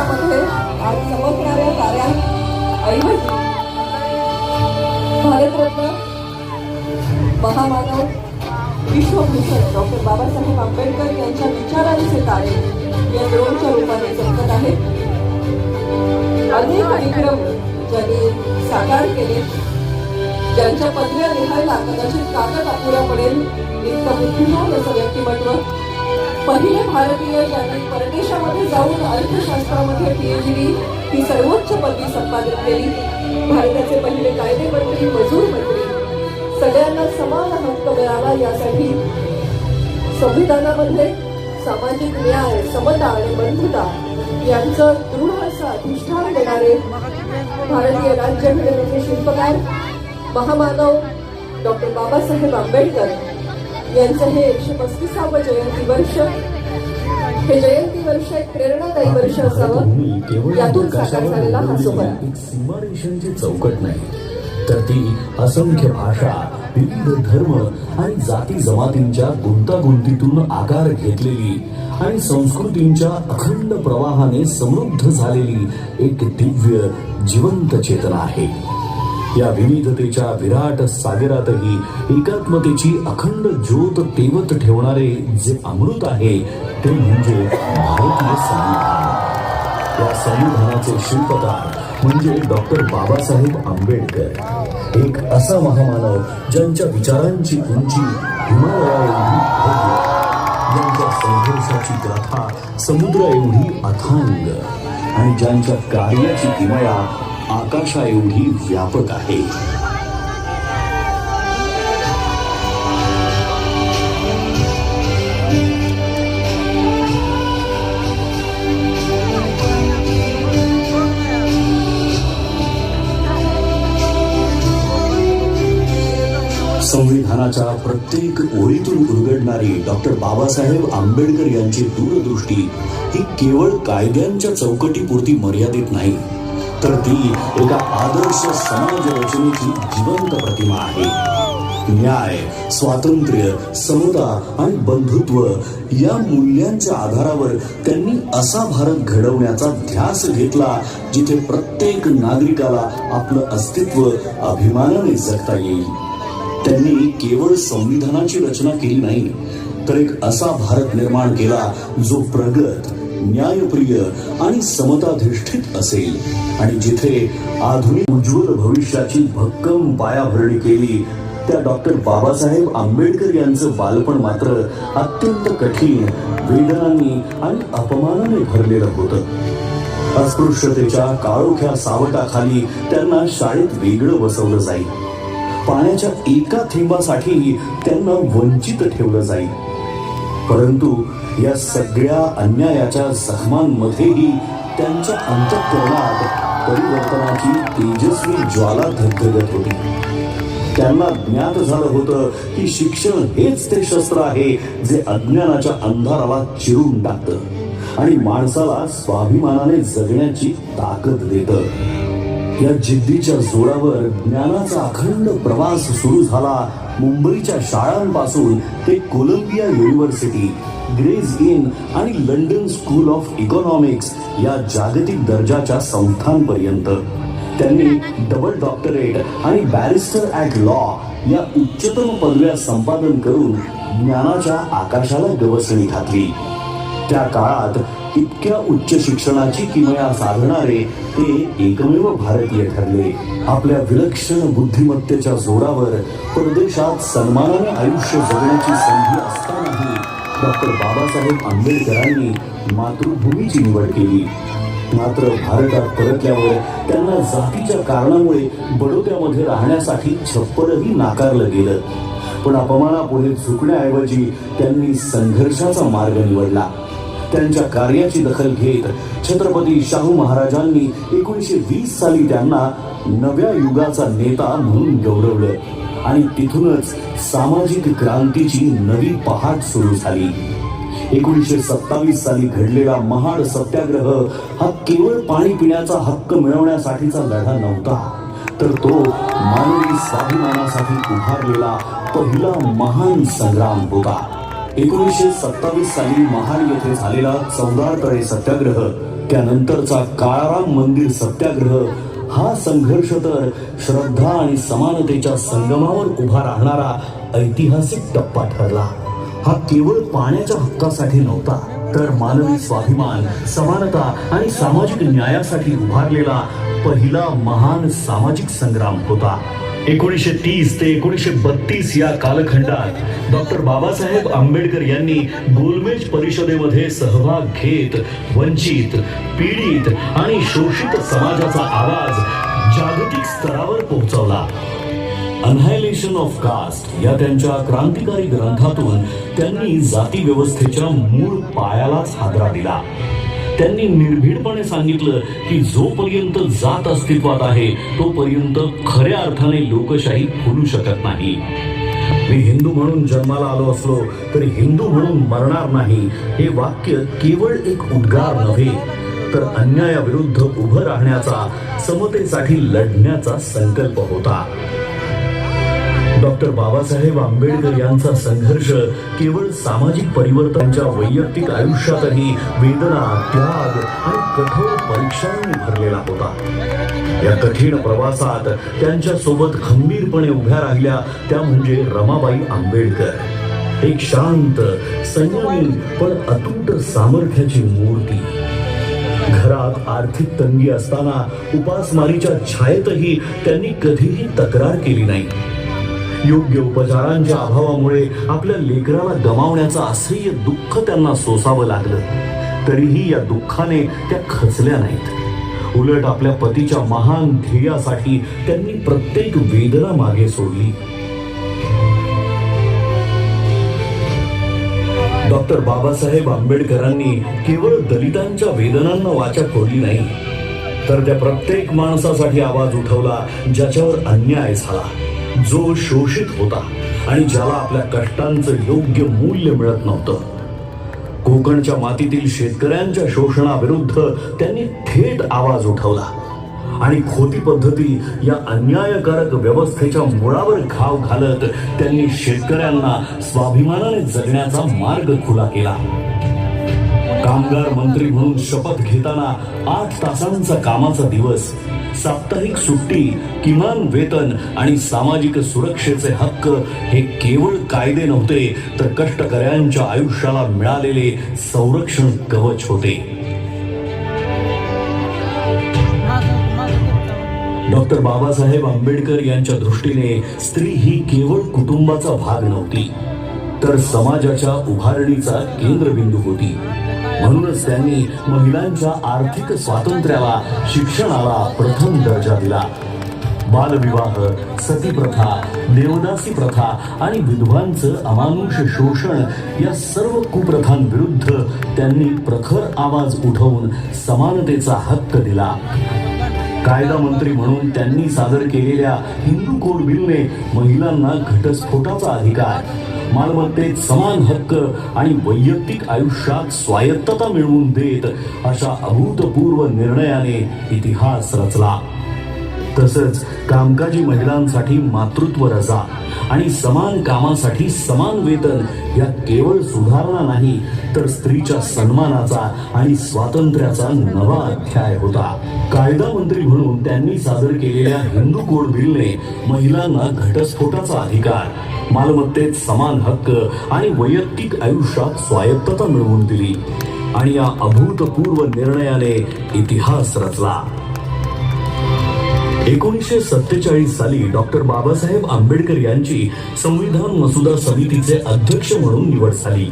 देशामध्ये आज चमकणाऱ्या ताऱ्यांऐवजी भारतरत्न महामानव विश्वभूषण डॉक्टर बाबासाहेब आंबेडकर यांच्या विचारांचे तारे या ड्रोनच्या रूपाने चमकत आहेत. अनेक विक्रम ज्यांनी साकार केले, ज्यांच्या पदव्या लिहायला कदाचित कागद अपुरा पडेल इतकं बुद्धिमान असं व्यक्तिमत्व, पहिले भारतीय ज्यांनी परदेशामध्ये जाऊन अर्थशास्त्रामध्ये PhD ही सर्वोच्च पदवी संपादित केली, भारताचे पहिले कायदे मंत्री, मजूर मंत्री, सगळ्यांना समान हक्क मिळावा यासाठी संविधानामध्ये सामाजिक न्याय, समता आणि बंधुता यांचं दृढ असं अधिष्ठान देणारे भारतीय राज्यघटनेचे शिल्पकार महामानव डॉक्टर बाबासाहेब आंबेडकर यांचं हे 135वे जयंती वर्ष, हे जयंती वर्ष एक प्रेरणादायी वर्ष असावं यातून साकार झालेला हा सोहळा. सीमारेषांची चौकट नाही, तर ती असंख्य भाषा, विविध धर्म आणि जाती जमातींच्या गुंतागुंतीतून आकार घेतलेली आणि संस्कृतींच्या अखंड प्रवाहाने समृद्ध झालेली एक दिव्य जिवंत चेतना आहे. या विविधतेच्या विराट सागरातही एकात्मतेची अखंड ज्योत तेवत ठेवणारे जे अमृत आहे ते म्हणजे भारतीय संविधान. या संविधानाचे शिल्पकार म्हणजे डॉक्टर बाबासाहेब आंबेडकर, एक असा महामानव ज्यांच्या विचारांची उंची हिमालया एवढी भव्य, ज्यांच्या संघर्षाची गाथा समुद्र एवढी अथांग आणि ज्यांच्या कार्याची किमया आकाशा एवढी व्यापक आहे. संविधानाच्या प्रत्येक ओळीतून उलगडणारी डॉक्टर बाबासाहेब आंबेडकर यांची दूरदृष्टी ही केवळ कायद्यांच्या चौकटीपुरती मर्यादित नाही, तर ती एका आदर्श समाज रचनेची जिवंत प्रतिमा आहे. न्याय, स्वातंत्र्य, समता आणि बंधुत्व या मूल्यांच्या आधारावर त्यांनी असा भारत घडवण्याचा ध्यास घेतला जिथे प्रत्येक नागरिकाला आपलं अस्तित्व अभिमानाने जगता येईल. त्यांनी केवळ संविधानाची रचना केली नाही, तर एक असा भारत निर्माण केला जो प्रगत, न्यायप्रिय आणि समताधिष्ठित असेल आणि जिथे आधुनिक उज्ज्वल भविष्याची भक्कम पायाभरणी केली. त्या डॉक्टर बाबासाहेब आंबेडकर यांचं बालपण मात्र अत्यंत कठीण, वेदनांनी आणि अपमानाने भरलेलं होतं. अस्पृश्यतेच्या काळोख्या सावटाखाली त्यांना शाळेत वेगळं बसवलं जाईल, पाण्याच्या एका थेंबासाठी त्यांना वंचित ठेवलं जाईल. परंतु या सगळ्या अन्यायाच्या जखमांमध्येही त्यांच्या अंतःकरणात परिवर्तनाची तेजस्वी ज्वाला धगधगत होती. त्यांना ज्ञात झालं होतं की शिक्षण हेच ते शस्त्र आहे जे अज्ञानाच्या अंधाराला चिरून टाकतं आणि माणसाला स्वाभिमानाने जगण्याची ताकद देतं. या जिद्दीच्या जोरावर ज्ञानाचा अखंड प्रवास सुरू झाला. मुंबईच्या शाळांपासून ते कोलंबिया युनिव्हर्सिटी, ग्रेज इन आणि लंडन स्कूल ऑफ इकॉनॉमिक्स या जागतिक दर्जाच्या संस्थांपर्यंत त्यांनी डबल डॉक्टरेट आणि बॅरिस्टर ॲट लॉ या उच्चतम पदव्या संपादन करून ज्ञानाच्या आकाशाला गवसणी घातली. त्या काळात इतक्या उच्च शिक्षणाची किमया साधणारे ते एकमेव भारतीय ठरले. आपल्या विलक्षण बुद्धिमत्तेच्या जोरावर परदेशात सन्मानाने आयुष्य जगण्याची संधी असतानाही डॉक्टर बाबासाहेब आंबेडकरांनी मातृभूमीची निवड केली. मात्र भारतात परतल्यावर त्यांना जातीच्या कारणामुळे बडोद्यामध्ये राहण्यासाठी छप्परही नाकारलं गेलं. पण अपमानापुढे झुकण्याऐवजी त्यांनी संघर्षाचा मार्ग निवडला. त्यांच्या कार्याची दखल घेत छत्रपती शाहू महाराजांनी 1920 साली त्यांना नव्या युगाचा नेता म्हणून गौरवलं आणि तिथूनच सामाजिक क्रांतीची नवी पहाट सुरू झाली. 1927 साली घडलेला महाड सत्याग्रह हा केवळ पाणी पिण्याचा हक्क मिळवण्यासाठीचा लढा नव्हता, तर तो मानवी स्वाभिमानासाठी उभारलेला पहिला महान संग्राम होता. 1927 साली महाड येथे झालेला 14 तळे सत्याग्रह त्यानंतरचा काळाराम मंदिर सत्याग्रह हा संघर्ष तर श्रद्धा आणि समानतेच्या संगमावर उभा राहणारा ऐतिहासिक टप्पा ठरला. हा केवळ पाण्याच्या हक्कासाठी नव्हता, तर मानवी स्वाभिमान, समानता आणि सामाजिक न्यायासाठी उभारलेला पहिला महान सामाजिक संग्राम होता. 1930 ते 1932 या कालखंडात डॉक्टर बाबासाहेब आंबेडकर यांनी गोलमेज परिषदेमध्ये सहभाग घेत वंचित, पीडित आणि शोषित समाजाचा आवाज जागतिक स्तरावर पोहोचवला. अनहायलेशन ऑफ कास्ट या त्यांच्या क्रांतिकारी ग्रंथातून त्यांनी जाती व्यवस्थेच्या मूळ पायालाच हादरा दिला. त्यांनी निर्भीडपणे सांगितलं की जोपर्यंत जात अस्तित्वात आहे तोपर्यंत खऱ्या अर्थाने लोकशाही फुलू शकत नाही. मी हिंदू म्हणून जन्माला आलो असलो तरी हिंदू म्हणून मरणार नाही हे वाक्य केवळ एक उद्गार नव्हे, तर अन्यायाविरुद्ध उभं राहण्याचा, समतेसाठी लढण्याचा संकल्प होता. डॉक्टर बाबासाहेब आंबेडकर यांचा संघर्ष केवळ सामाजिक परिवर्तनाच्या वैयक्तिक आयुष्यातही वेदना, त्याग आणि कठोर परीक्षांनी भरलेला होता. या कठीण प्रवासात त्यांच्या सोबत खंबीरपणे उभ्या राहिल्या त्या म्हणजे रमाबाई आंबेडकर. एक शांत, संयमी पण अतूट सामर्थ्याची मूर्ती. घरात आर्थिक तंगी असताना उपासमारीच्या छायेतही त्यांनी कधीही तक्रार केली नाही. योग्य उपचारांच्या अभावामुळे आपल्या लेकराला गमावण्याचं असह्य दुःख त्यांना सोसावं लागलं, तरीही या दुःखाने त्या खचल्या नाहीत. उलट आपल्या पतीच्या महान ध्येयासाठी त्यांनी प्रत्येक वेदना मागे सोडली. डॉक्टर बाबासाहेब आंबेडकरांनी केवळ दलितांच्या वेदनांना वाचा फोडली नाही, तर त्या प्रत्येक माणसासाठी आवाज उठवला ज्याच्यावर अन्याय झाला, जो शोषित होता आणि ज्याला आपल्या कष्टांचं योग्य मूल्य मिळत नव्हतं. कोकणच्या मातीतील शेतकऱ्यांच्या शोषणाविरुद्ध त्यांनी थेट आवाज उठवला आणि खोटी पद्धती या अन्यायकारक व्यवस्थेच्या मुळावर घाव घालत त्यांनी शेतकऱ्यांना स्वाभिमानाने जगण्याचा मार्ग खुला केला. कामगार मंत्री म्हणून शपथ घेताना 8 तासांचा कामाचा दिवस, साप्ताहिक सुट्टी, किमान वेतन आणि सामाजिक सुरक्षेचे हक्क हे केवळ कायदे नव्हते, तर कष्टकऱ्यांच्या आयुष्याला मिळालेले संरक्षण कवच होते. डॉक्टर बाबासाहेब आंबेडकर यांच्या दृष्टीने स्त्री ही केवळ कुटुंबाचा भाग नव्हती, तर समाजाच्या उभारणीचा केंद्रबिंदू होती. म्हणूनच त्यांनी महिलांच्या आर्थिक स्वातंत्र्याला, शिक्षणाला प्रथम दर्जा दिला. बालविवाह, सतीप्रथा, देवदासी प्रथा आणि विधवांचं अमानुष शोषण या सर्व कुप्रथांविरुद्ध त्यांनी प्रखर आवाज उठवून समानतेचा हक्क दिला. कायदा मंत्री म्हणून त्यांनी सादर केलेल्या हिंदू कोड बिलने महिलांना घटस्फोटाचा अधिकार, मालमत्तेत समान हक्क आणि वैयक्तिक आयुष्यात स्वायत्तता मिळवून देत अशा अभूतपूर्व निर्णयाने इतिहास रचला. तसंच कामकाजी महिलांसाठी मातृत्व रजा आणि समान कामासाठी समान वेतन या केवळ सुधारणा नाही, तर स्त्रीच्या सन्मानाचा आणि स्वातंत्र्याचा नवा अध्याय होता. कायदा मंत्री म्हणून त्यांनी सादर केलेल्या हिंदू कोड बिलने महिलांना घटस्फोटाचा अधिकार, मालमत्तेत समान हक्क आणि वैयक्तिक आयुष्यात स्वायत्तता मिळवून दिली आणि या अभूतपूर्व निर्णयाने इतिहास रचला. 1947 साली डॉक्टर बाबासाहेब आंबेडकर यांची संविधान मसुदा समितीचे अध्यक्ष म्हणून निवड झाली.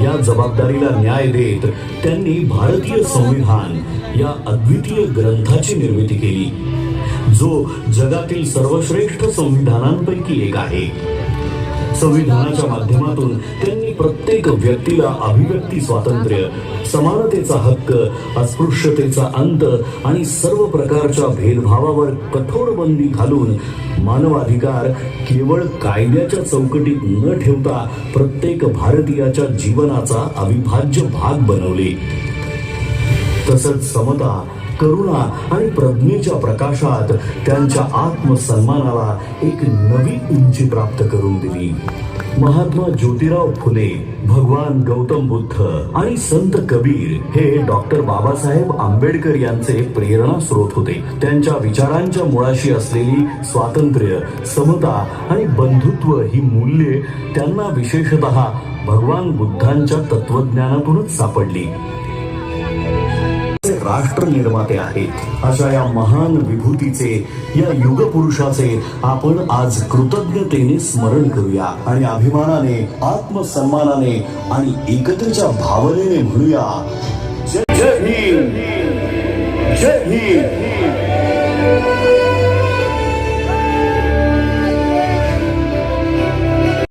या जबाबदारीला न्याय देत त्यांनी भारतीय संविधान या अद्वितीय ग्रंथाची निर्मिती केली, जो जगातील सर्वश्रेष्ठ संविधानांपैकी एक आहे. संविधानाच्या माध्यमातून त्यांनी प्रत्येक व्यक्तीला अभिव्यक्ती स्वातंत्र्य, समानतेचा हक्क, अस्पृश्यतेचा अंत आणि सर्व प्रकारच्या भेदभावावर कठोर बंदी घालून मानवाधिकार केवळ कायद्याच्या चौकटीत न ठेवता प्रत्येक भारतीयाच्या जीवनाचा अविभाज्य भाग बनवले. तसंच समता, करुणा आणि प्रज्ञेच्या प्रकाशात त्यांच्या आत्मसन्मानाला एक नवी उंची प्राप्त करून दिली. महात्मा ज्योतिराव फुले, भगवान गौतम बुद्ध आणि संत कबीर हे डॉक्टर बाबासाहेब आंबेडकर यांचे प्रेरणा स्रोत होते. त्यांच्या विचारांच्या मुळाशी असलेली स्वातंत्र्य, समता आणि बंधुत्व ही मूल्ये त्यांना विशेषतः भगवान बुद्धांच्या तत्वज्ञानातूनच सापडली. राष्ट्र निर्माते आहेत अशा या महान विभूतीचे, या युगपुरुषाचे आपण आज कृतज्ञतेने स्मरण करूया आणि अभिमानाने, आत्मसन्मानाने आणि एकतेच्या भावनेने म्हणूया, जय जय भीम, जय भीम.